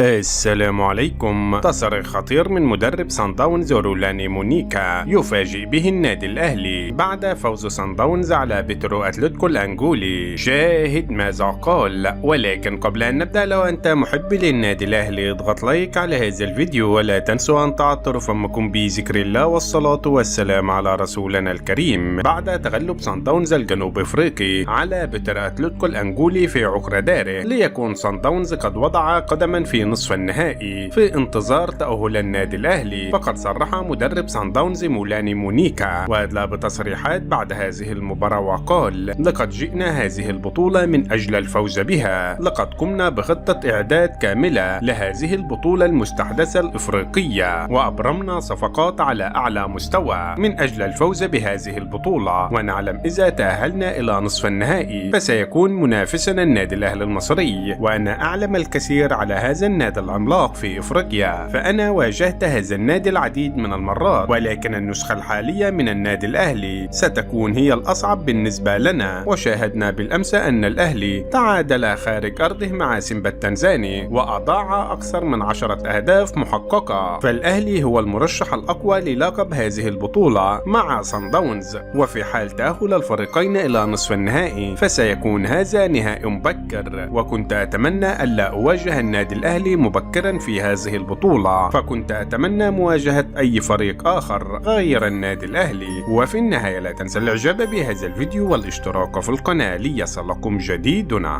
السلام عليكم. تصريح خطير من مدرب صن داونز رولاني مونيكا يفاجئ به النادي الأهلي بعد فوز صن داونز على بترو أتلتيكو الأنغولي. شاهد ماذا قال. ولكن قبل أن نبدأ، لو أنت محب للنادي الأهلي اضغط لايك على هذا الفيديو، ولا تنسوا أن تعطروا فمكم بذكر الله والصلاة والسلام على رسولنا الكريم. بعد تغلب صن داونز الجنوب افريقي على بترو أتلتيكو الأنغولي في عقر داره، ليكون صن داونز قد وضع قدما في نصف النهائي في انتظار تأهل النادي الأهلي. فقد صرح مدرب صن داونز رولاني مونيكا وأدلى بتصريحات بعد هذه المباراة وقال: لقد جئنا هذه البطولة من أجل الفوز بها. لقد قمنا بخطة إعداد كاملة لهذه البطولة المستحدثة الإفريقية، وأبرمنا صفقات على أعلى مستوى من أجل الفوز بهذه البطولة، ونعلم إذا تأهلنا إلى نصف النهائي فسيكون منافسنا النادي الأهلي المصري. وأنا أعلم الكثير على هذا النادي العملاق في افريقيا، فانا واجهت هذا النادي العديد من المرات، ولكن النسخة الحالية من النادي الاهلي ستكون هي الاصعب بالنسبة لنا. وشاهدنا بالامس ان الاهلي تعادل خارج ارضه مع سيمبا التنزاني واضاع اكثر من 10 اهداف محققة. فالاهلي هو المرشح الاقوى للقب هذه البطولة مع صن داونز، وفي حال تأهل الفريقين الى نصف النهائي فسيكون هذا نهائي مبكر. وكنت اتمنى الا اواجه النادي الأهلي مبكرا في هذه البطولة، فكنت أتمنى مواجهة أي فريق آخر غير النادي الأهلي. وفي النهاية لا تنسى الإعجاب بهذا الفيديو والاشتراك في القناة ليصلكم جديدنا.